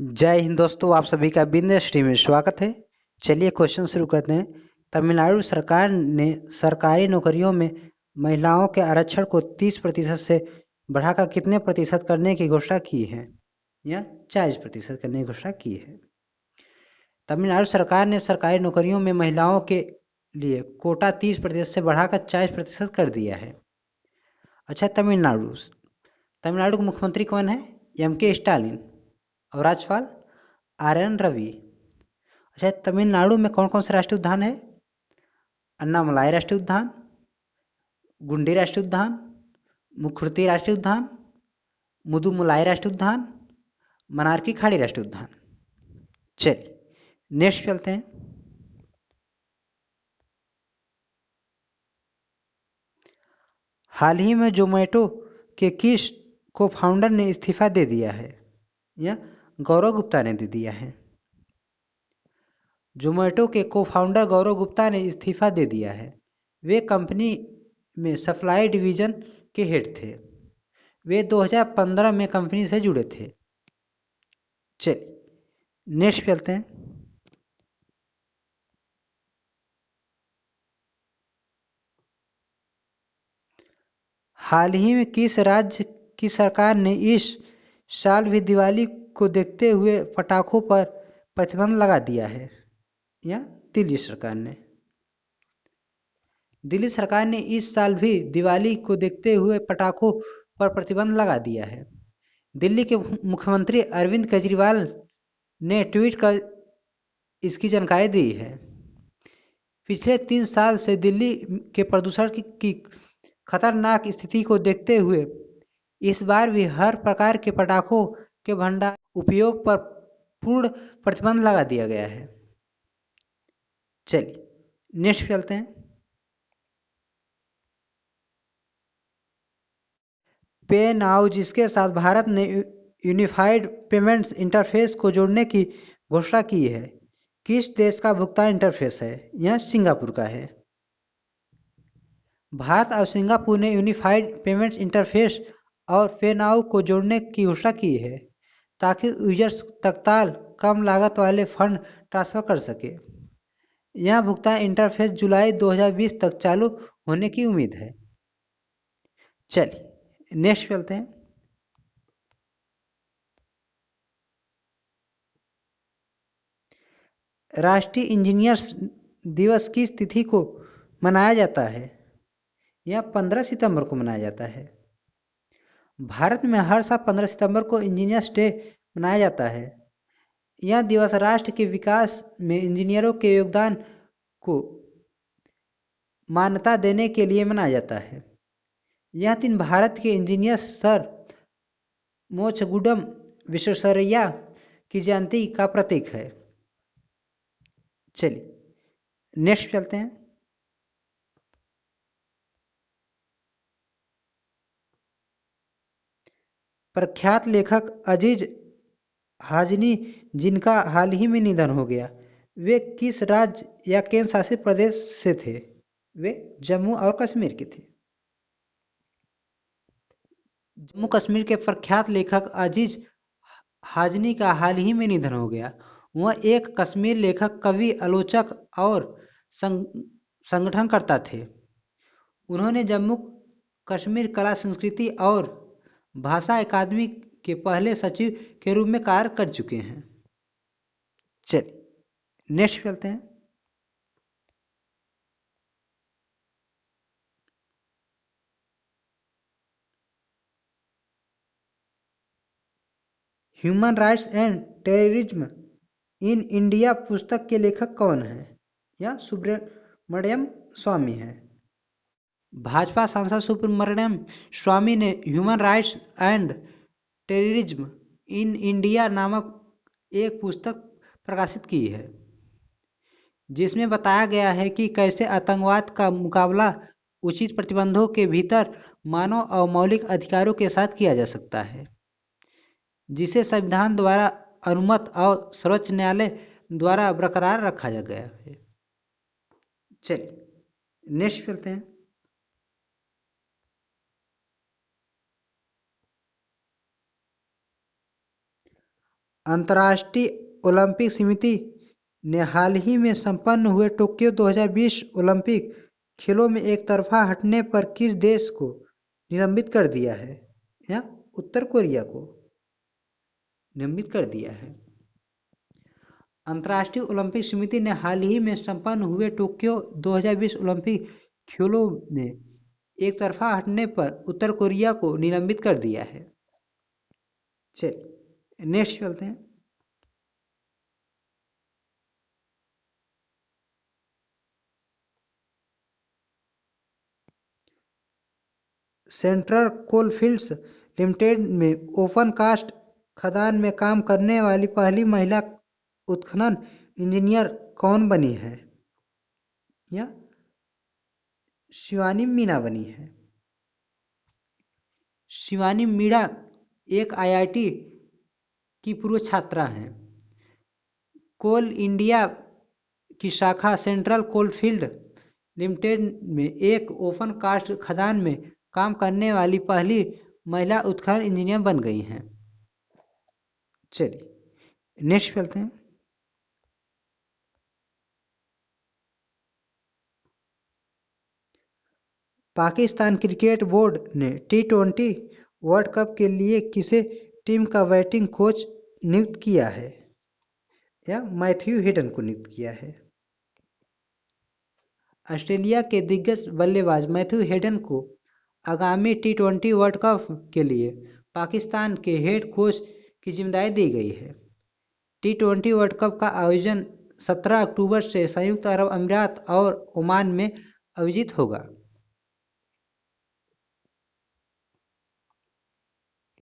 जय हिंद दोस्तों, आप सभी का बिजनेस स्ट्रीम में स्वागत है। चलिए क्वेश्चन शुरू करते हैं। तमिलनाडु सरकार ने सरकारी नौकरियों में महिलाओं के आरक्षण को 30% से बढ़ाकर कितने प्रतिशत करने की घोषणा की है या 40% करने की घोषणा की है। तमिलनाडु सरकार ने सरकारी नौकरियों में महिलाओं के लिए कोटा 30% से बढ़ाकर 40% कर दिया है। अच्छा, तमिलनाडु के मुख्यमंत्री कौन है? एम.के. स्टालिन। और राज्यपाल आर.एन. रवि। अच्छा, तमिलनाडु में कौन कौन से राष्ट्रीय उद्यान है? अन्नामलाई राष्ट्रीय उद्यान, गुंडी राष्ट्रीय उद्यान, मुखुर्ती राष्ट्रीय उद्यान, मुदुमलाई राष्ट्रीय उद्यान, मनार की खाड़ी राष्ट्रीय उद्यान। चलिए नेक्स्ट चलते हैं। हाल ही में जोमेटो के किस को फाउंडर ने इस्तीफा दे दिया है या गौरव गुप्ता ने दे दिया है? जोमेटो के को फाउंडर गौरव गुप्ता ने इस्तीफा दे दिया है। वे कंपनी में सप्लाई डिवीजन के हेड थे। वे 2015 में कंपनी से जुड़े थे। चलिए नेक्स्ट चलते हैं। हाल ही में किस राज्य की सरकार ने इस साल भी दिवाली को देखते हुए पटाखों पर प्रतिबंध लगा दिया है या दिल्ली सरकार ने? दिल्ली सरकार ने इस साल भी दिवाली को देखते हुए पटाखों पर प्रतिबंध लगा दिया है। दिल्ली के मुख्यमंत्री अरविंद केजरीवाल ने ट्वीट कर इसकी जानकारी दी है। पिछले 3 साल से दिल्ली के प्रदूषण की खतरनाक स्थिति को देखते हुए इस बार भी हर प्रकार के पटाखों के भंडार उपयोग पर पूर्ण प्रतिबंध लगा दिया गया है। चलिए नेक्स्ट चलते हैं। पे नाउ, जिसके साथ भारत ने यूनिफाइड पेमेंट्स इंटरफेस को जोड़ने की घोषणा की है, किस देश का भुगतान इंटरफेस है? यह सिंगापुर का है। भारत और सिंगापुर ने यूनिफाइड पेमेंट्स इंटरफेस और पे नाउ को जोड़ने की घोषणा की है ताकि यूजर्स तत्काल कम लागत वाले फंड ट्रांसफर कर सके। यह भुगतान इंटरफेस जुलाई 2020 तक चालू होने की उम्मीद है। चलिए नेक्स्ट चलते हैं। राष्ट्रीय इंजीनियर्स दिवस किस तिथि को मनाया जाता है? यह 15 सितंबर को मनाया जाता है। भारत में हर साल 15 सितंबर को इंजीनियर्स डे मनाया जाता है। यह दिवस राष्ट्र के विकास में इंजीनियरों के योगदान को मान्यता देने के लिए मनाया जाता है। यह दिन भारत के इंजीनियर सर मोक्षगुडम विश्वेश्वरैया की जयंती का प्रतीक है। चलिए नेक्स्ट चलते हैं। प्रख्यात लेखक अजीज हाजनी, जिनका हाल ही में निधन हो गया, वे किस राज्य या केंद्र शासित प्रदेश से थे? वे जम्मू और कश्मीर के थे। जम्मू कश्मीर के प्रख्यात लेखक अजीज हाजनी का हाल ही में निधन हो गया। वह एक कश्मीर लेखक, कवि, आलोचक और संगठनकर्ता थे। उन्होंने जम्मू कश्मीर कला संस्कृति और भाषा अकादमी के पहले सचिव के रूप में कार्य कर चुके हैं। चलिए नेक्स्ट चलते हैं। Human rights and terrorism in India पुस्तक के लेखक कौन हैं? यह सुब्रमण्यम स्वामी है। भाजपा सांसद सुब्रमण्यम स्वामी ने human rights and terrorism in India नामक एक पुस्तक प्रकाशित की है, जिसमें बताया गया है कि कैसे आतंकवाद का मुकाबला उचित प्रतिबंधों के भीतर मानव और मौलिक अधिकारों के साथ किया जा सकता है, जिसे संविधान द्वारा अनुमत और सर्वोच्च न्यायालय द्वारा बरकरार रखा गया है। चलिए नेक्स्ट चलते हैं। अंतर्राष्ट्रीय ओलंपिक समिति ने हाल ही में संपन्न हुए टोक्यो 2020 ओलंपिक खेलों में एक तरफा हटने पर किस देश को निलंबित कर दिया है? या उत्तर कोरिया को निलंबित कर दिया है। अंतर्राष्ट्रीय ओलंपिक समिति ने हाल ही में संपन्न हुए टोक्यो 2020 ओलंपिक खेलों में एक तरफा हटने पर उत्तर कोरिया को निलंबित कर दिया है। चलिए नेक्स्ट चलते हैं। सेंट्रल कोलफील्ड्स लिमिटेड में ओपन कास्ट खदान में काम करने वाली पहली महिला उत्खनन इंजीनियर कौन बनी है? या शिवानी मीना बनी है। शिवानी मीणा एक आईआईटी की पूर्व छात्रा हैं। कोल इंडिया की शाखा सेंट्रल कोलफील्ड लिमिटेड में एक ओपन कास्ट खदान में काम करने वाली पहली महिला उत्खनन इंजीनियर बन गई हैं। चलिए नेक्स्ट चलते हैं। पाकिस्तान क्रिकेट बोर्ड ने T20 वर्ल्ड कप के लिए किसे टीम का बैटिंग कोच नियुक्त किया है? या मैथ्यू हेडन को नियुक्त किया है। ऑस्ट्रेलिया के दिग्गज बल्लेबाज मैथ्यू हेडन को आगामी T20 वर्ल्ड कप के लिए पाकिस्तान के हेड कोच की जिम्मेदारी दी गई है। T20 वर्ल्ड कप का आयोजन 17 अक्टूबर से संयुक्त अरब अमीरात और ओमान में आयोजित होगा।